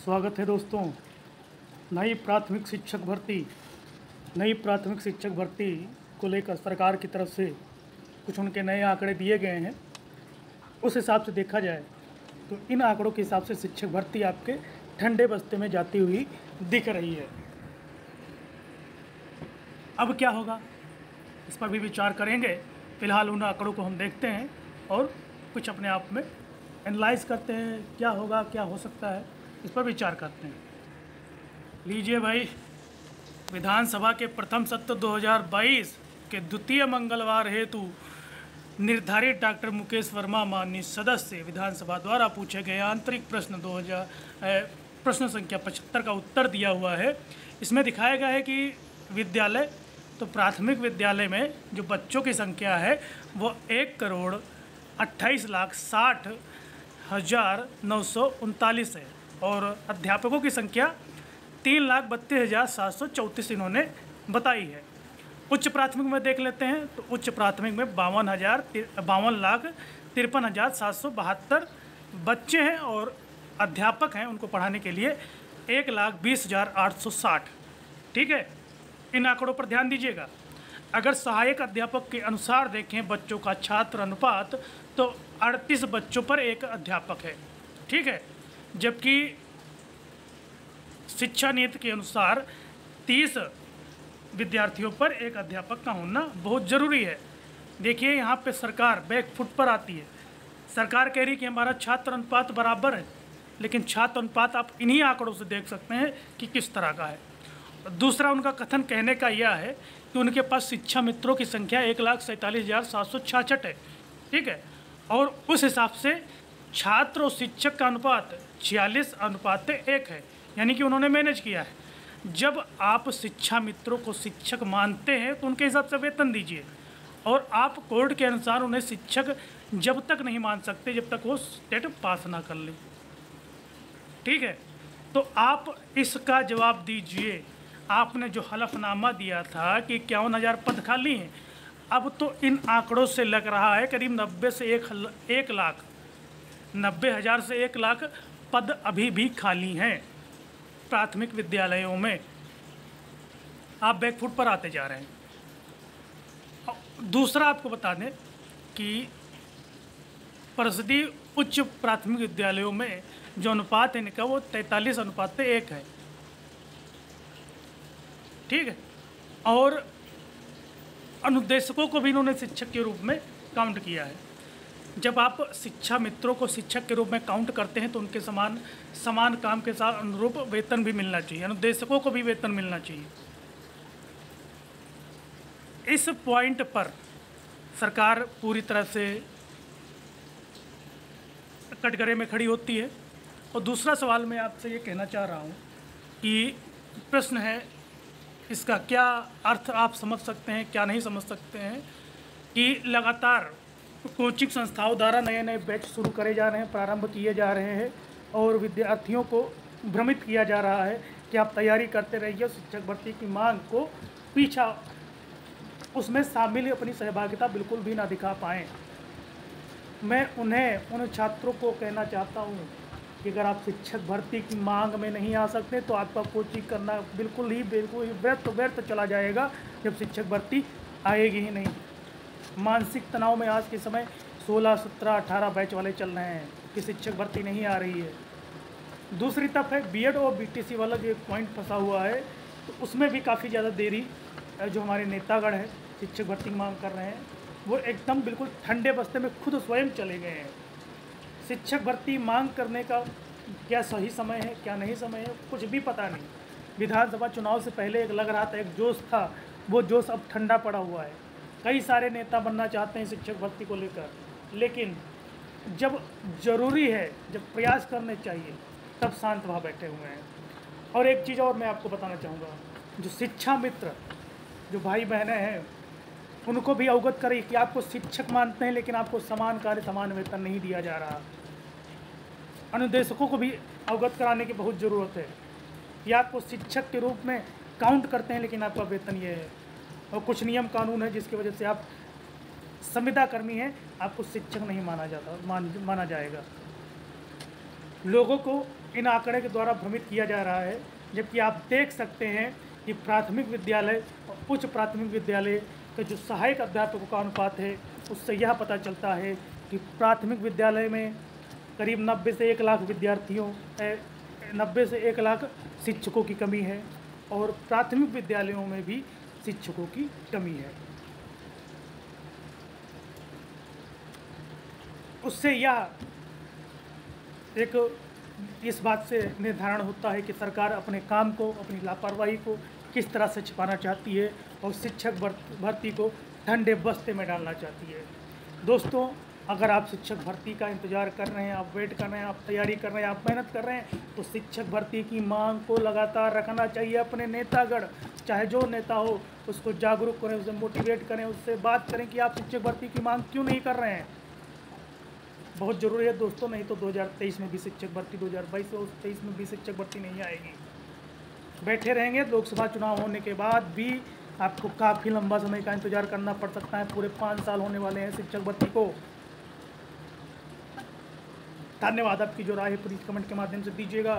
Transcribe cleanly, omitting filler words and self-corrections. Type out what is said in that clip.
स्वागत है दोस्तों। नई प्राथमिक शिक्षक भर्ती को लेकर सरकार की तरफ से कुछ उनके नए आंकड़े दिए गए हैं। उस हिसाब से देखा जाए तो इन आंकड़ों के हिसाब से शिक्षक भर्ती आपके ठंडे बस्ते में जाती हुई दिख रही है। अब क्या होगा इस पर भी विचार करेंगे। फ़िलहाल उन आंकड़ों को हम देखते हैं और कुछ अपने आप में एनालाइज करते हैं, क्या होगा, क्या हो सकता है, इस पर विचार करते हैं। लीजिए भाई, विधानसभा के प्रथम सत्र 2022 के द्वितीय मंगलवार हेतु निर्धारित डॉक्टर मुकेश वर्मा माननीय सदस्य विधानसभा द्वारा पूछे गए आंतरिक प्रश्न संख्या 75 का उत्तर दिया हुआ है। इसमें दिखाया गया है कि विद्यालय तो प्राथमिक विद्यालय में जो बच्चों की संख्या है वो 1,28,60,939 है और अध्यापकों की संख्या 3,32,734 इन्होंने बताई है। उच्च प्राथमिक में देख लेते हैं तो उच्च प्राथमिक में 52,53,772 बच्चे हैं और अध्यापक हैं उनको पढ़ाने के लिए 1,20,860। ठीक है, इन आंकड़ों पर ध्यान दीजिएगा। अगर सहायक अध्यापक के अनुसार देखें बच्चों का छात्र अनुपात तो 38 बच्चों पर एक अध्यापक है। ठीक है, जबकि शिक्षा नीति के अनुसार 30 विद्यार्थियों पर एक अध्यापक का होना बहुत ज़रूरी है। देखिए, यहाँ पे सरकार बैक फुट पर आती है। सरकार कह रही कि हमारा छात्र अनुपात बराबर है, लेकिन छात्र अनुपात आप इन्हीं आंकड़ों से देख सकते हैं कि किस तरह का है। दूसरा उनका कथन कहने का यह है कि उनके पास शिक्षा मित्रों की संख्या 1,47,766 है। ठीक है, और उस हिसाब से छात्र और शिक्षक का अनुपात 46:1 है, यानी कि उन्होंने मैनेज किया है। जब आप शिक्षा मित्रों को शिक्षक मानते हैं तो उनके हिसाब से वेतन दीजिए, और आप कोड के अनुसार उन्हें शिक्षक जब तक नहीं मान सकते जब तक वो टेट पास ना कर ले। ठीक है, तो आप इसका जवाब दीजिए। आपने जो हलफनामा दिया था कि 51,000 पद खाली हैं, अब तो इन आंकड़ों से लग रहा है करीब 90 से 1 लाख 90,000 से 1 लाख पद अभी भी खाली हैं प्राथमिक विद्यालयों में। आप बैकफुट पर आते जा रहे हैं। दूसरा आपको बता दें कि परिषदीय उच्च प्राथमिक विद्यालयों में जो अनुपात है इनका वो 43:1 है। ठीक है, और अनुदेशकों को भी इन्होंने शिक्षक के रूप में काउंट किया है। जब आप शिक्षा मित्रों को शिक्षक के रूप में काउंट करते हैं तो उनके समान काम के साथ अनुरूप वेतन भी मिलना चाहिए, अनुदेशकों को भी वेतन मिलना चाहिए। इस पॉइंट पर सरकार पूरी तरह से कटघरे में खड़ी होती है। और दूसरा सवाल मैं आपसे ये कहना चाह रहा हूँ कि प्रश्न है, इसका क्या अर्थ आप समझ सकते हैं, क्या नहीं समझ सकते हैं, कि लगातार कोचिंग संस्थाओं द्वारा नए नए बैच शुरू करे जा रहे हैं, प्रारंभ किए जा रहे हैं और विद्यार्थियों को भ्रमित किया जा रहा है कि आप तैयारी करते रहिए, शिक्षक भर्ती की मांग को पीछा उसमें शामिल अपनी सहभागिता बिल्कुल भी ना दिखा पाएँ। मैं उन छात्रों को कहना चाहता हूँ कि अगर आप शिक्षक भर्ती की मांग में नहीं आ सकते तो आपका कोचिंग करना बिल्कुल ही व्यर्थ चला जाएगा, जब शिक्षक भर्ती आएगी ही नहीं। मानसिक तनाव में आज के समय 16, 17, 18 बैच वाले चल रहे हैं कि शिक्षक भर्ती नहीं आ रही है। दूसरी तरफ है बीएड और बीटीसी वाला जो एक पॉइंट फंसा हुआ है, तो उसमें भी काफ़ी ज़्यादा देरी जो हमारे नेतागण हैं शिक्षक भर्ती की मांग कर रहे हैं वो एकदम बिल्कुल ठंडे बस्ते में खुद स्वयं चले गए हैं। शिक्षक भर्ती मांग करने का क्या सही समय है, क्या नहीं समय है, कुछ भी पता नहीं। विधानसभा चुनाव से पहले एक लग रहा था, एक जोश था, वो जोश अब ठंडा पड़ा हुआ है। कई सारे नेता बनना चाहते हैं शिक्षक भर्ती को लेकर, लेकिन जब ज़रूरी है, जब प्रयास करने चाहिए, तब शांत वहाँ बैठे हुए हैं। और एक चीज़ और मैं आपको बताना चाहूँगा, जो शिक्षा मित्र जो भाई बहनें हैं उनको भी अवगत करें कि आपको शिक्षक मानते हैं लेकिन आपको समान कार्य समान वेतन नहीं दिया जा रहा। अनुदेशकों को भी अवगत कराने की बहुत ज़रूरत है कि आपको शिक्षक के रूप में काउंट करते हैं लेकिन आपका वेतन ये है, और कुछ नियम कानून है जिसकी वजह से आप संविदा कर्मी हैं, आपको शिक्षक नहीं माना जाएगा। लोगों को इन आंकड़े के द्वारा भ्रमित किया जा रहा है, जबकि आप देख सकते हैं कि प्राथमिक विद्यालय और उच्च प्राथमिक विद्यालय का जो सहायक अध्यापकों का अनुपात है, उससे यह पता चलता है कि प्राथमिक विद्यालय में करीब 90 से 1 लाख विद्यार्थियों 90 से 1 लाख शिक्षकों की कमी है और प्राथमिक विद्यालयों में भी शिक्षकों की कमी है। उससे यह एक इस बात से निर्धारण होता है कि सरकार अपने काम को, अपनी लापरवाही को किस तरह से छिपाना चाहती है और शिक्षक भर्ती को ठंडे बस्ते में डालना चाहती है। दोस्तों, अगर आप शिक्षक भर्ती का इंतज़ार कर रहे हैं, आप वेट कर रहे हैं, आप तैयारी कर रहे हैं, आप मेहनत कर रहे हैं, तो शिक्षक भर्ती की मांग को लगातार रखना चाहिए। अपने नेतागण, चाहे जो नेता हो, उसको जागरूक करें, उसे मोटिवेट करें, उससे बात करें कि आप शिक्षक भर्ती की मांग क्यों नहीं कर रहे हैं। बहुत ज़रूरी है दोस्तों, नहीं तो 2023 में भी शिक्षक भर्ती, 2022 और 2023 में भी शिक्षक भर्ती नहीं आएगी। बैठे रहेंगे, लोकसभा चुनाव होने के बाद भी आपको काफ़ी लंबा समय का इंतजार करना पड़ सकता है। पूरे 5 साल होने वाले हैं शिक्षक भर्ती को। धन्यवाद। आपकी जो राय है प्लीज़ कमेंट के माध्यम से दीजिएगा।